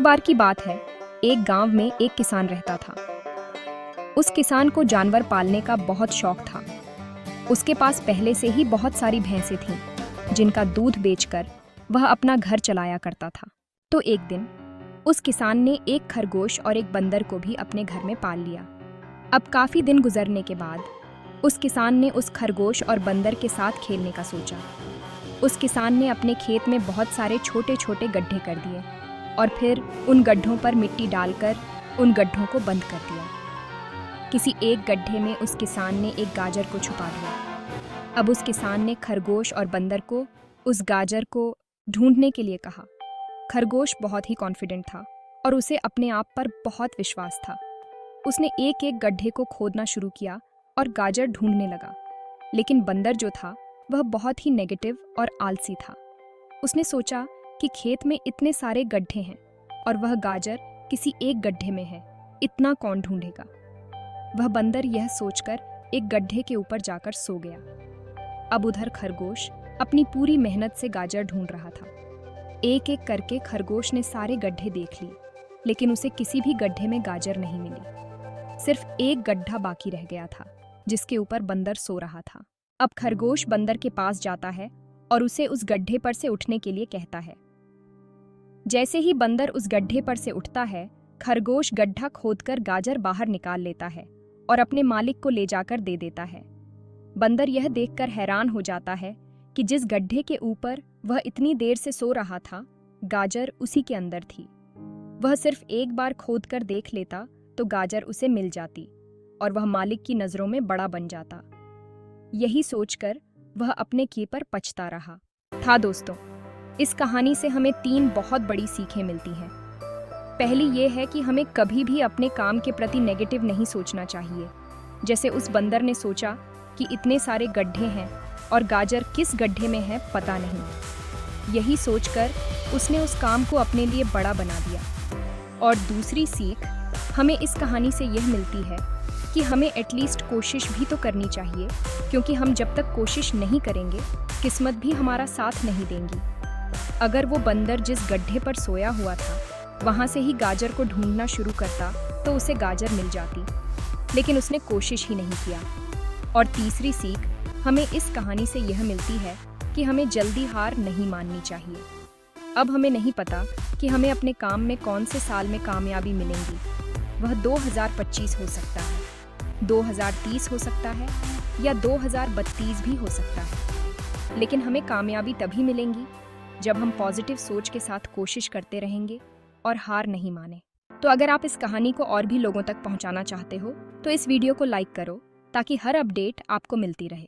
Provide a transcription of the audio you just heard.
बार की बात है, एक गांव में एक किसान रहता था। उस किसान को जानवर पालने का बहुत शौक था। उसके पास पहले से ही बहुत सारी भैंसें थीं, जिनका दूध बेचकर वह अपना घर चलाया करता था। तो एक दिन उस किसान ने एक खरगोश और एक बंदर को भी अपने घर में पाल लिया। अब काफी दिन गुजरने के बाद उस किसान ने उस खरगोश और बंदर के साथ खेलने का सोचा। उस किसान ने अपने खेत में बहुत सारे छोटे छोटे गड्ढे कर दिए और फिर उन गड्ढों पर मिट्टी डालकर उन गड्ढों को बंद कर दिया। किसी एक गड्ढे में उस किसान ने एक गाजर को छुपा दिया। अब उस किसान ने खरगोश और बंदर को उस गाजर को ढूंढने के लिए कहा। खरगोश बहुत ही कॉन्फिडेंट था और उसे अपने आप पर बहुत विश्वास था। उसने एक एक गड्ढे को खोदना शुरू किया और गाजर ढूंढने लगा। लेकिन बंदर जो था वह बहुत ही नेगेटिव और आलसी था। उसने सोचा कि खेत में इतने सारे गड्ढे हैं और वह गाजर किसी एक गड्ढे में है, इतना कौन ढूंढेगा। वह बंदर यह सोचकर एक गड्ढे के ऊपर जाकर सो गया। अब उधर खरगोश अपनी पूरी मेहनत से गाजर ढूंढ रहा था। एक एक करके खरगोश ने सारे गड्ढे देख लिए, लेकिन उसे किसी भी गड्ढे में गाजर नहीं मिली। सिर्फ एक गड्ढा बाकी रह गया था, जिसके ऊपर बंदर सो रहा था। अब खरगोश बंदर के पास जाता है और उसे उस गड्ढे पर से उठने के लिए कहता है। जैसे ही बंदर उस गड्ढे पर से उठता है, खरगोश गड्ढा खोदकर गाजर बाहर निकाल लेता है और अपने मालिक को ले जाकर दे देता है। बंदर यह देखकर हैरान हो जाता है कि जिस गड्ढे के ऊपर वह इतनी देर से सो रहा था, गाजर उसी के अंदर थी। वह सिर्फ एक बार खोदकर देख लेता तो गाजर उसे मिल जाती और वह मालिक की नज़रों में बड़ा बन जाता। यही सोचकर वह अपने किए पर पछता रहा था। दोस्तों, इस कहानी से हमें 3 बहुत बड़ी सीखें मिलती हैं। पहली ये है कि हमें कभी भी अपने काम के प्रति नेगेटिव नहीं सोचना चाहिए। जैसे उस बंदर ने सोचा कि इतने सारे गड्ढे हैं और गाजर किस गड्ढे में है पता नहीं। यही सोचकर उसने उस काम को अपने लिए बड़ा बना दिया। और दूसरी सीख हमें इस कहानी से यह मिलती है कि हमें एटलीस्ट कोशिश भी तो करनी चाहिए, क्योंकि हम जब तक कोशिश नहीं करेंगे, किस्मत भी हमारा साथ नहीं देंगी। अगर वो बंदर जिस गड्ढे पर सोया हुआ था वहाँ से ही गाजर को ढूंढना शुरू करता तो उसे गाजर मिल जाती, लेकिन उसने कोशिश ही नहीं किया। और तीसरी सीख हमें इस कहानी से यह मिलती है कि हमें जल्दी हार नहीं माननी चाहिए। अब हमें नहीं पता कि हमें अपने काम में कौन से साल में कामयाबी मिलेंगी। वह 2025 हो सकता है, 2030 हो सकता है या 2032 भी हो सकता है, लेकिन हमें कामयाबी तभी मिलेंगी जब हम पॉजिटिव सोच के साथ कोशिश करते रहेंगे और हार नहीं माने। तो अगर आप इस कहानी को और भी लोगों तक पहुंचाना चाहते हो तो इस वीडियो को लाइक करो, ताकि हर अपडेट आपको मिलती रहे।